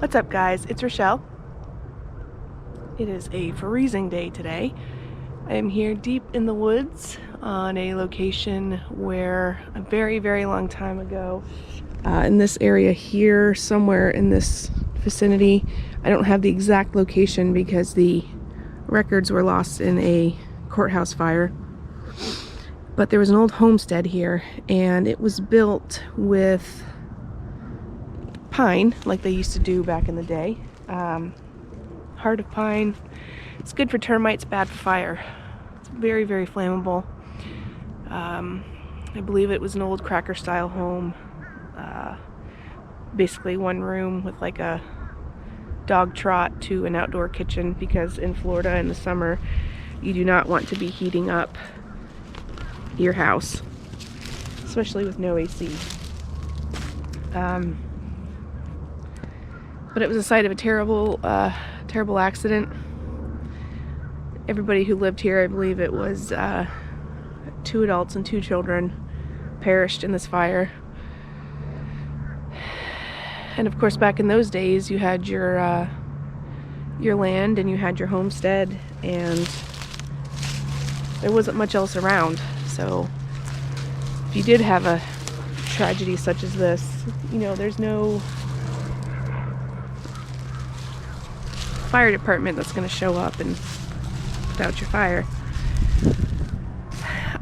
What's up, guys? It's Rochelle. It is a freezing day today. I am here deep in the woods on a location where a very, very long time ago, in this area here, somewhere in this vicinity, I don't have the exact location because the records were lost in a courthouse fire, but there was an old homestead here, and it was built with pine like they used to do back in the day. Heart of pine. It's good for termites, bad for fire. It's very, very flammable. I believe it was an old cracker style home. Basically one room with like a dog trot to an outdoor kitchen, because in Florida in the summer you do not want to be heating up your house, especially with no AC. But it was the site of a terrible accident. Everybody who lived here, I believe it was 2 adults and 2 children, perished in this fire. And of course, back in those days, you had your land and you had your homestead, and there wasn't much else around. So if you did have a tragedy such as this, you know, there's no fire department that's going to show up and put out your fire.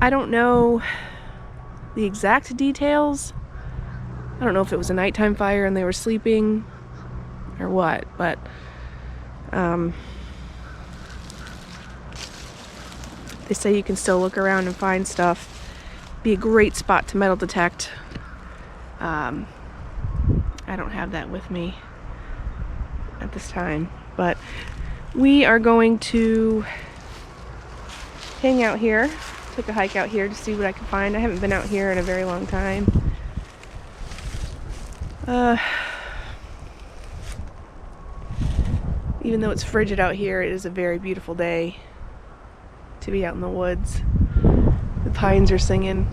I don't know the exact details. I don't know if it was a nighttime fire and they were sleeping or what, but they say you can still look around and find stuff. Be a great spot to metal detect. I don't have that with me at this time, but we are going to hang out here, take a hike out here to see what I can find. I haven't been out here in a very long time. Even though it's frigid out here, it is a very beautiful day to be out in the woods. The pines are singing.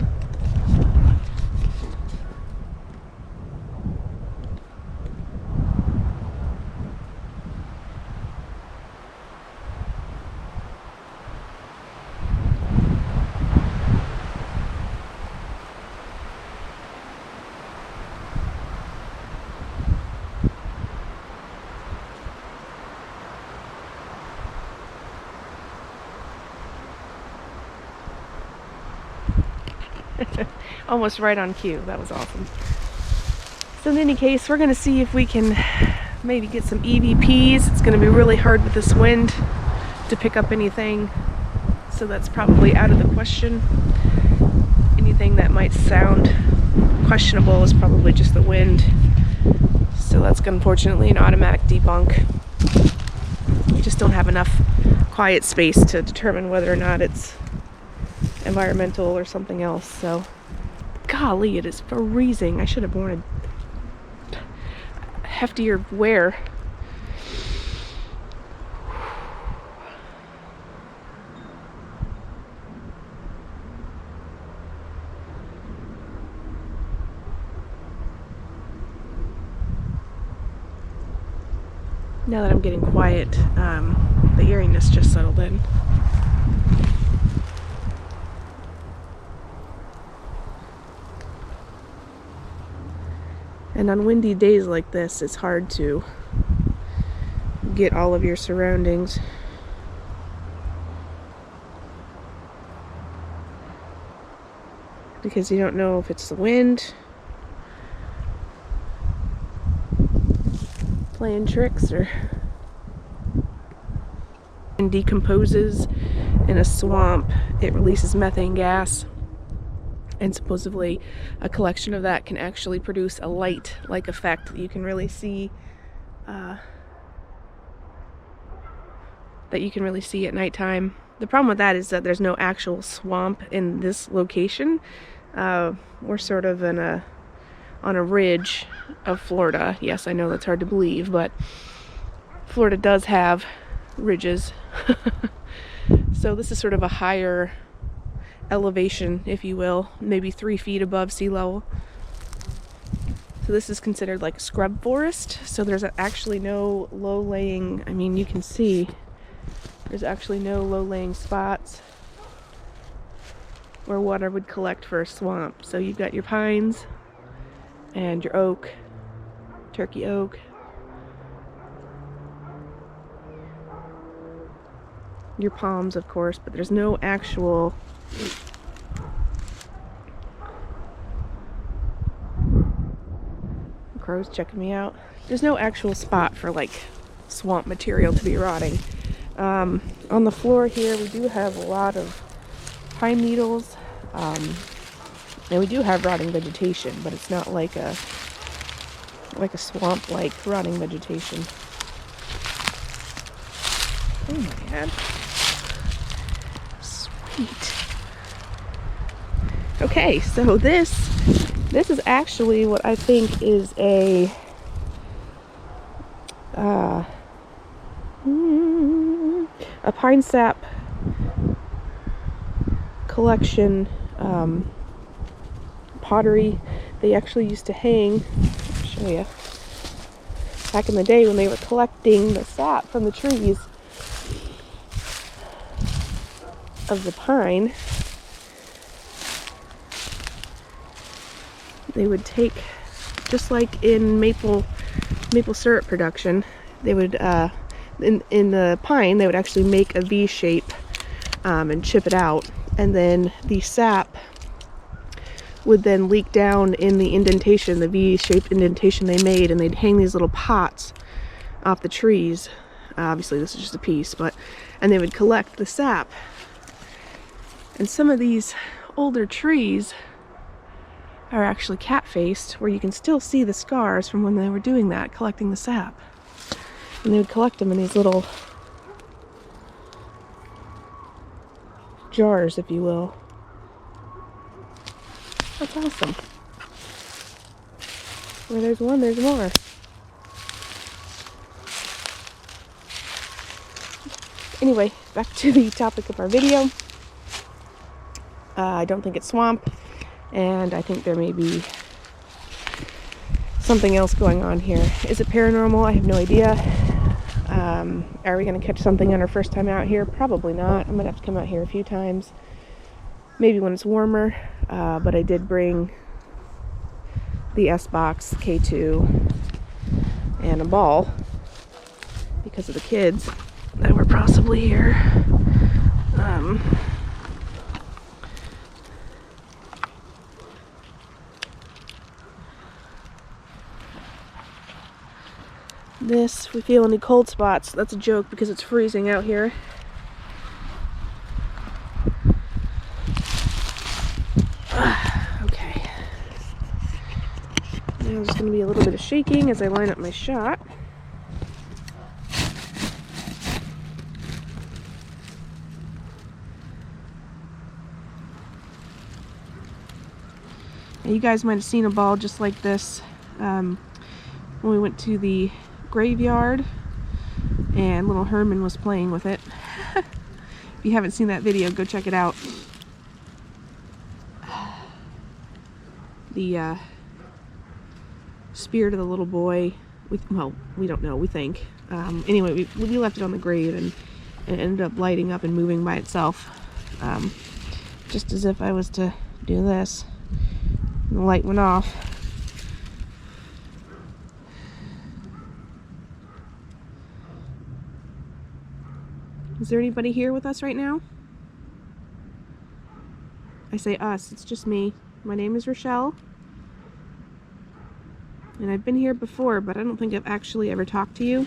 Almost right on cue. That was awesome. So in any case, we're going to see if we can maybe get some EVPs. It's going to be really hard with this wind to pick up anything, so that's probably out of the question. Anything that might sound questionable is probably just the wind. So that's unfortunately an automatic debunk. We just don't have enough quiet space to determine whether or not it's environmental or something else. So golly, it is freezing. I should have worn a heftier wear. Now that I'm getting quiet, the eeriness just settled in. And on windy days like this, it's hard to get all of your surroundings. Because you don't know if it's the wind playing tricks, or and decomposes in a swamp. It releases methane gas. And supposedly a collection of that can actually produce a light-like effect that you can really see at nighttime. The problem with that is that there's no actual swamp in this location. We're sort of on a ridge of Florida. Yes, I know that's hard to believe, but Florida does have ridges. So this is sort of a higher elevation, if you will, maybe 3 feet above sea level. So this is considered like a scrub forest. So there's actually no low-laying, I mean, you can see there's actually no low-laying spots where water would collect for a swamp. So you've got your pines and your oak, turkey oak, your palms, of course, but there's no actual crows checking me out. There's no actual spot for like swamp material to be rotting. On the floor here we do have a lot of pine needles, and we do have rotting vegetation, but it's not like a swamp like rotting vegetation. Oh my god. Sweet. Okay, so this is actually what I think is a pine sap collection pottery. They actually used to hang, I'll show you, back in the day when they were collecting the sap from the trees of the pine. They would take, just like in maple syrup production, they would in the pine they would actually make a V shape and chip it out, and then the sap would then leak down in the indentation, the V-shaped indentation they made, and they'd hang these little pots off the trees. Obviously this is just a piece, and they would collect the sap. And some of these older trees are actually cat-faced, where you can still see the scars from when they were doing that, collecting the sap. And they would collect them in these little jars, if you will. That's awesome. Where there's one, there's more. Anyway, back to the topic of our video. I don't think it's swamp, and I think there may be something else going on here. Is it paranormal? I have no idea. Are we going to catch something on our first time out here? Probably not. I'm going to have to come out here a few times. Maybe when it's warmer. But I did bring the S-Box K2 and a ball because of the kids that were possibly here. If we feel any cold spots, that's a joke because it's freezing out here. Okay. Now there's going to be a little bit of shaking as I line up my shot. Now you guys might have seen a ball just like this when we went to the graveyard and little Herman was playing with it. If you haven't seen that video, go check it out. The spirit of the little boy, well, we don't know, we think. Anyway, we left it on the grave, and it ended up lighting up and moving by itself. Just as if I was to do this, and the light went off. Is there anybody here with us right now? I say us, it's just me. My name is Rochelle. And I've been here before, but I don't think I've actually ever talked to you.